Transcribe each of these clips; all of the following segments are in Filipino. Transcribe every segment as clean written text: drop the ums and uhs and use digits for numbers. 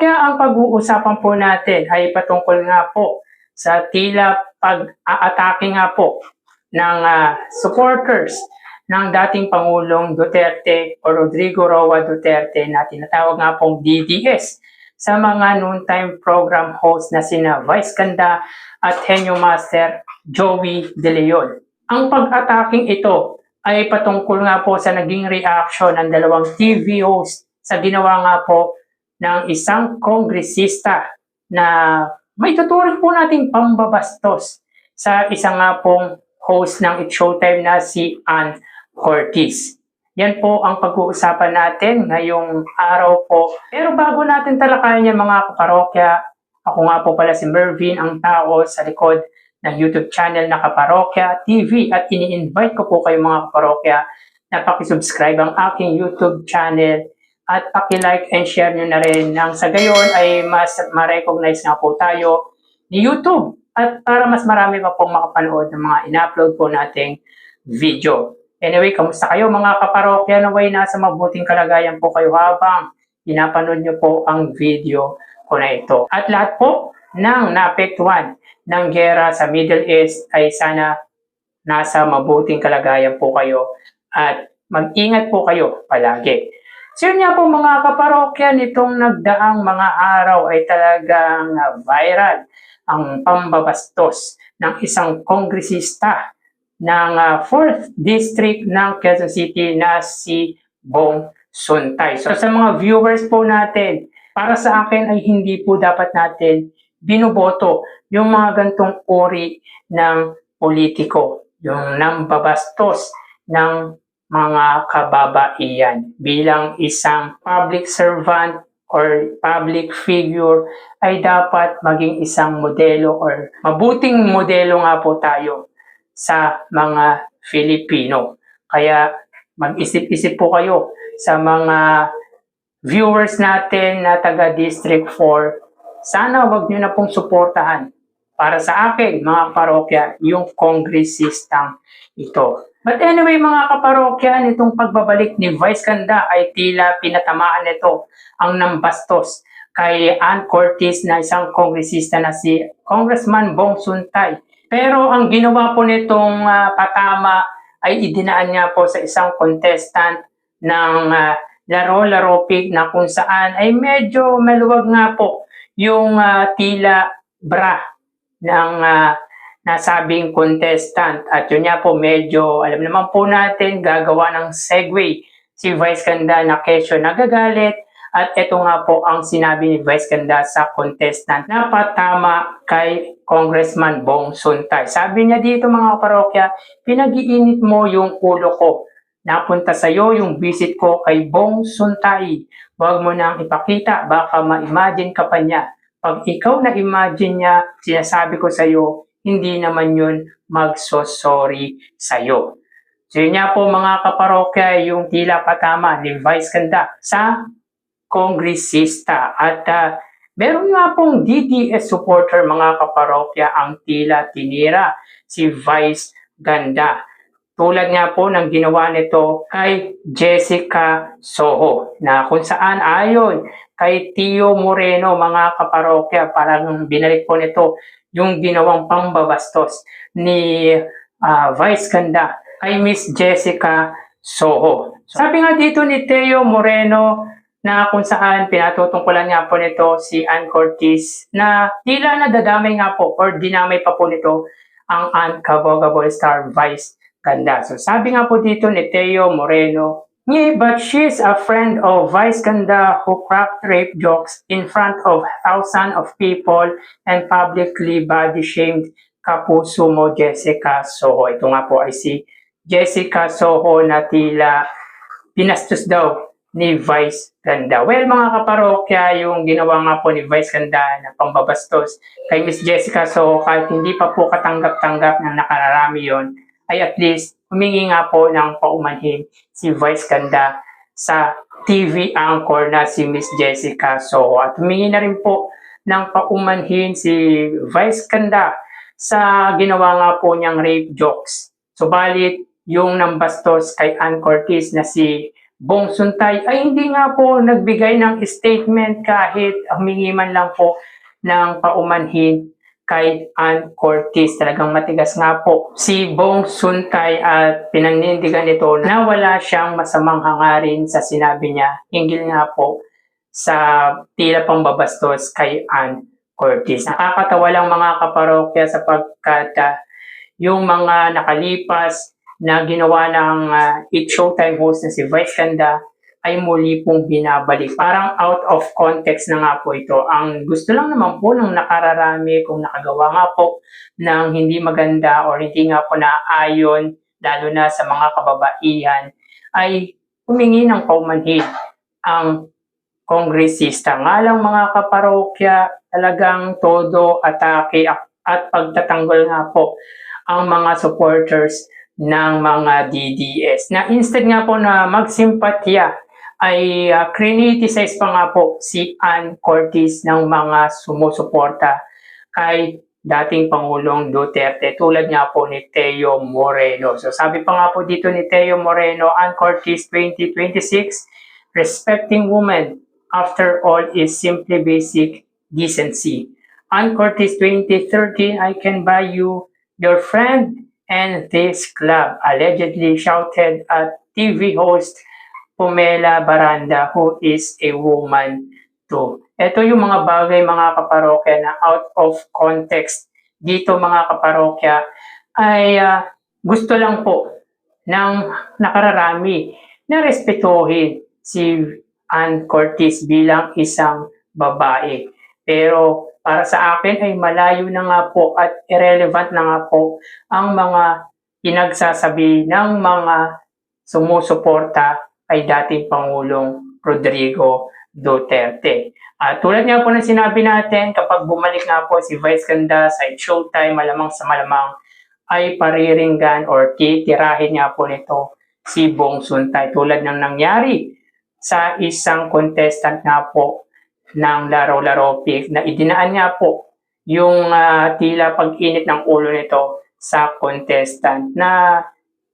kaparokya, ang pag-uusapan po natin ay patungkol nga po sa tila pag-aatake nga po ng supporters ng dating Pangulong Duterte o Rodrigo Roa Duterte na tinatawag nga pong DDS sa mga noontime program host na sina Vice Ganda at Henyo Master Joey De Leon. Ang pag-ataking ito ay patungkol nga po sa naging reaction ng dalawang TV host sa ginawa nga po ng isang kongresista na may tuturing po nating pambabastos sa isang nga pong host ng It's Showtime na si Ann Curtis. Yan po ang pag-uusapan natin ngayong araw po. Pero bago natin talakayan yan mga kaparokya, ako nga po pala si Mervin, ang tao sa likod ng YouTube channel na Kaparokya TV at ini-invite ko po kayo mga kaparokya na pakisubscribe ang aking YouTube channel at paki-like and share nyo na rin nang sa gayon ay mas ma-recognize nga po tayo ni YouTube at para mas marami pa pong makapanood ng mga in-upload po nating video. Anyway, kamusta kayo mga kaparokya? Naway nasa mabuting kalagayan po kayo habang pinapanood nyo po ang video ko na ito. At lahat po ng naapektuhan ng giyera sa Middle East ay sana nasa mabuting kalagayan po kayo at mag-ingat po kayo palagi. So yun nga po mga kaparokya, nitong nagdaang mga araw ay talagang viral ang pambabastos ng isang kongresista ng 4th District ng Quezon City na si Bong Suntay. So sa mga viewers po natin, para sa akin ay hindi po dapat natin binoboto yung mga gantong uri ng politiko, yung nambabastos ng mga kababaihan. Bilang isang public servant or public figure ay dapat maging isang modelo or mabuting modelo nga po tayo sa mga Filipino. Kaya mag-isip-isip po kayo sa mga viewers natin na taga District 4. Sana wag nyo na pong suportahan para sa akin mga parokya yung kongresistang ito. But anyway mga kaparokya, nitong pagbabalik ni Vice Ganda ay tila pinatamaan nito ang nambastos kay Ann Curtis na isang kongresista na si Congressman Bong Suntay. Pero ang ginawa po nitong patama ay idinaan niya po sa isang contestant ng laro-laro pig na kung saan ay medyo maluwag nga po yung tila bra ng nasabing contestant. At yun nga po medyo, alam naman po natin, gagawa ng segue si Vice Ganda na kesyo nagagalit. At ito nga po ang sinabi ni Vice Ganda sa contestant na patama kay Congressman Bong Suntay. Sabi niya dito mga parokya, pinag-iinit mo yung ulo ko. Napunta sa'yo yung visit ko kay Bong Suntay. Huwag mo nang ipakita, baka ma-imagine ka pa niya. Pag ikaw na-imagine niya, sinasabi ko sa'yo, hindi naman yun magsosorry sa'yo. So yun nga po mga kaparokya, yung tila patama ni Vice Ganda sa kongresista. At meron nga pong DDS supporter mga kaparokya ang tila tinira si Vice Ganda. Tulad nga po ng ginawa nito kay Jessica Soho na kung saan ayon kay Tio Moreno mga kaparokya, parang binalik po nito yung ginawang pambabastos ni Vice Ganda kay Miss Jessica Soho. Sabi nga dito ni Tio Moreno na kung saan pinatutungkulan nga po nito si Ann Curtis na tila nadadamay nga po or dinamay pa po nito ang Uncoverable Star Vice Ganda. So sabi nga po dito ni Tio Moreno, yeah, but she's a friend of Vice Ganda who cracked rape jokes in front of thousands of people and publicly body-shamed kapuso mo Jessica Soho. Ito nga po ay si Jessica Soho na tila pinastos daw ni Vice Ganda. Well mga kaparokya, yung ginawa nga po ni Vice Ganda na pambabastos kay Miss Jessica Soho, kahit hindi pa po katanggap-tanggap ng nakararami yon, ay at least humingi nga po ng paumanhin si Vice Ganda sa TV anchor na si Miss Jessica Soho. At humingi na rin po ng paumanhin si Vice Ganda sa ginawa nga po niyang rape jokes. Subalit, yung nambastos kay Ann Curtis na si Bong Suntay ay hindi nga po nagbigay ng statement kahit humingi man lang po ng paumanhin kay Ann Curtis. Talagang matigas nga po si Bong Suntay at pinaninindigan nito na wala siyang masamang hangarin sa sinabi niya hinggil nga po sa tila pambabastos kay Ann Curtis. Nakakatawa lang mga kaparokya sapagkat yung mga nakalipas na ginawa ng It Showtime host na si Vice Ganda ay muli pong binabalik. Parang out of context na nga po ito. Ang gusto lang naman po ng nakararami kung nakagawa nga po ng hindi maganda o hindi nga po naayon lalo na sa mga kababaihan ay humingi ng paumanhin ang kongresista. Nga lang mga kaparokya, talagang todo atake at pagtatanggol nga po ang mga supporters ng mga DDS. Na instead nga po na magsimpatya ay criticize pa nga po si Ann Curtis ng mga sumusuporta kay dating Pangulong Duterte tulad nga po ni Teo Moreno. So sabi pa nga po dito ni Teo Moreno, Ann Curtis 2026, respecting women after all is simply basic decency. Ann Curtis 2013, I can buy you your friend and this club, allegedly shouted at TV host Pumela Baranda, who is a woman too. Ito yung mga bagay mga kaparokya na out of context dito mga kaparokya ay gusto lang po ng nakararami na respetuhin si Ann Curtis bilang isang babae. Pero para sa akin ay malayo na nga po at irrelevant na nga po ang mga pinagsasabi ng mga sumusuporta kay dating Pangulong Rodrigo Duterte. Tulad nga po ng sinabi natin, kapag bumalik nga po si Vice Ganda sa Showtime, malamang sa malamang ay pariringgan or titirahin nga po nito si Bong Suntay. Tulad ng nangyari sa isang contestant nga po ng Laro-Laro Pic na idinaan nga po yung tila pag-init ng ulo nito sa contestant na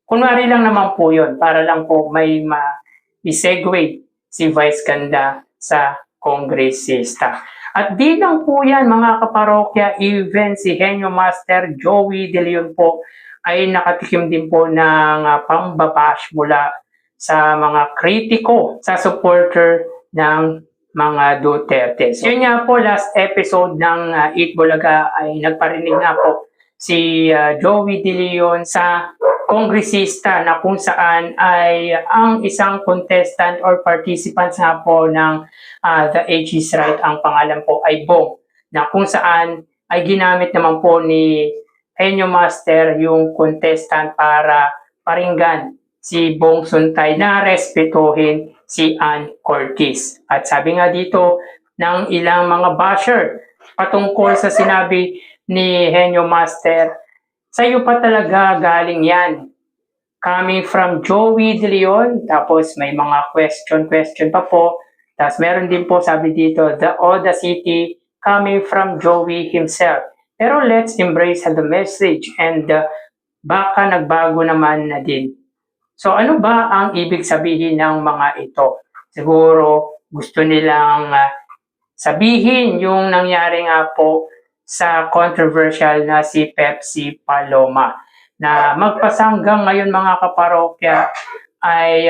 kunwari lang naman po yun para lang po may ma-segue si Vice Ganda sa kongresista. At di lang po yan mga kaparokya, even si Henyo Master Joey De Leon po ay nakatikim din po ng pambabash mula sa mga kritiko sa supporter ng mga Duterte. So yun nga po, last episode ng Eat Bulaga ay nagparinig nga po si Joey De Leon sa kongresista na kung saan ay ang isang contestant or participants nga po ng The Age is Right, ang pangalan po ay Bong, na kung saan ay ginamit naman po ni Henyo Master yung contestant para paringgan si Bong Suntay na respetuhin si Ann Curtis. At sabi nga dito ng ilang mga basher patungkol sa sinabi ni Henyo Master, sa'yo pa talaga galing yan. Coming from Joey De Leon, tapos may mga question pa po. Tapos meron din po sabi dito, the audacity coming from Joey himself. Pero let's embrace the message and baka nagbago naman na din. So ano ba ang ibig sabihin ng mga ito? Siguro gusto nilang sabihin yung nangyari nga po sa controversial na si Pepsi Paloma na magpasanggang ngayon mga kaparokya ay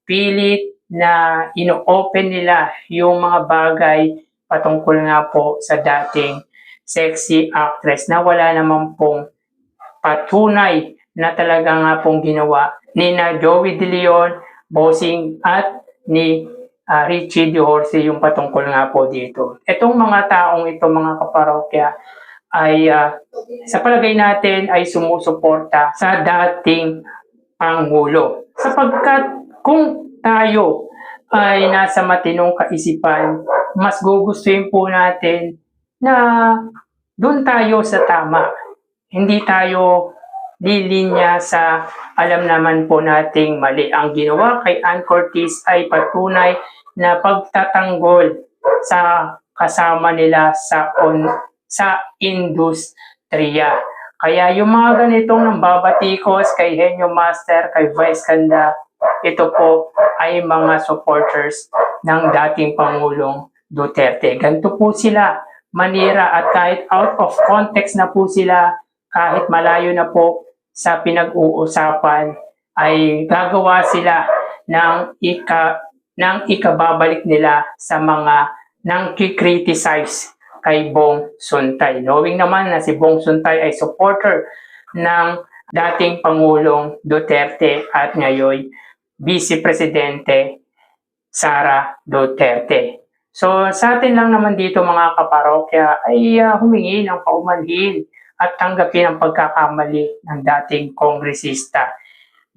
pilit na ino-open nila yung mga bagay patungkol nga po sa dating sexy actress na wala naman pong patunay na talaga nga pong ginawa ni na Joey De Leon, Bossing at ni Richie De Horse yung patungkol nga po dito. Itong mga taong ito mga kaparokya ay sa palagay natin ay sumusuporta sa dating Pangulo. Sapagkat kung tayo ay nasa matinong kaisipan, mas gugustuhin po natin na doon tayo sa tama. Hindi tayo lilinya sa alam naman po nating mali. Ang ginawa kay Ann Curtis ay patunay na pagtatanggol sa kasama nila sa industriya. Kaya yung mga ganitong nambabatikos kay Henyo Master, kay Vice Ganda, ito po ay mga supporters ng dating Pangulong Duterte. Ganito po sila manira at kahit out of context na po sila, kahit malayo na po sa pinag-uusapan, ay gagawa sila ng ikababalik nila sa mga nang criticize kay Bong Suntay. Knowing naman na si Bong Suntay ay supporter ng dating Pangulong Duterte at ngayon Vice Presidente Sara Duterte. So sa atin lang naman dito mga kaparokya ay humingi ng paumanhin at tanggapin ang pagkakamali ng dating kongresista.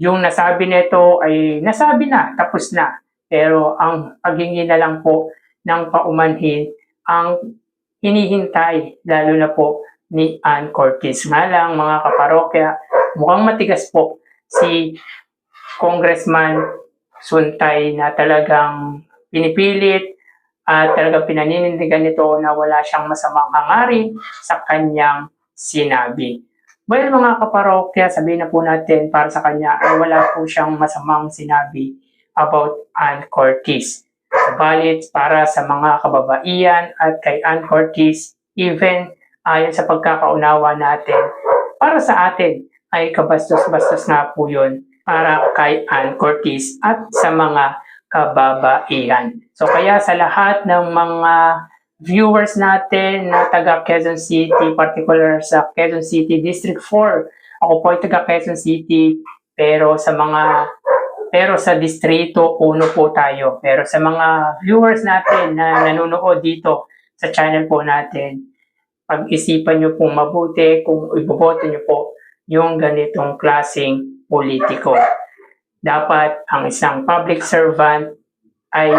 Yung nasabi nito ay nasabi na, tapos na. Pero ang paghingi na lang po ng paumanhin ang hinihintay, lalo na po ni Ann Cortez. Nga lang mga kaparokya, mukhang matigas po si Congressman Suntay na talagang pinipilit at talagang pinaninindigan nito na wala siyang masamang hangarin sa kanyang sinabi. Well, mga kaparokya, sabihin na po natin para sa kanya ay wala po siyang masamang sinabi about Ann Cortez. Subalit para sa mga kababaihan at kay Ann Cortez, even ayon sa pagkakaunawa natin, para sa atin ay kabastos-bastos nga po yun para kay Ann Cortez at sa mga kababaihan. So kaya sa lahat ng mga viewers natin na taga Quezon City, particular sa Quezon City District 4. Ako po ay taga Quezon City, pero sa Distrito 1 po tayo. Pero sa mga viewers natin na nanonood dito sa channel po natin, pag-isipan nyo pong mabuti kung iboboto nyo po yung ganitong klaseng politiko. Dapat ang isang public servant ay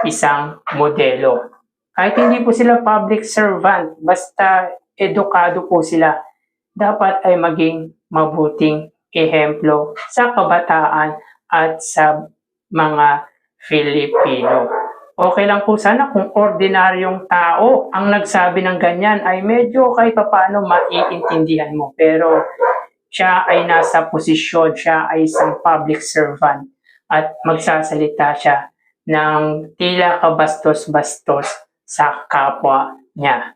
isang modelo. Kahit hindi po sila public servant, basta edukado po sila, dapat ay maging mabuting ehemplo sa kabataan at sa mga Filipino. Okay lang po sana kung ordinaryong tao ang nagsabi ng ganyan ay medyo kahit paano maiintindihan mo. Pero siya ay nasa posisyon, siya ay isang public servant at magsasalita siya ng tila kabastos-bastos sa kapwa niya.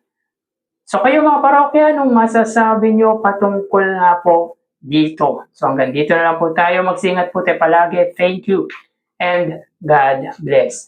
So kayo mga parokya, anong masasabi nyo patungkol nga po dito? So hanggang dito na lang po tayo. Magsingat po tayo palagi. Thank you and God bless.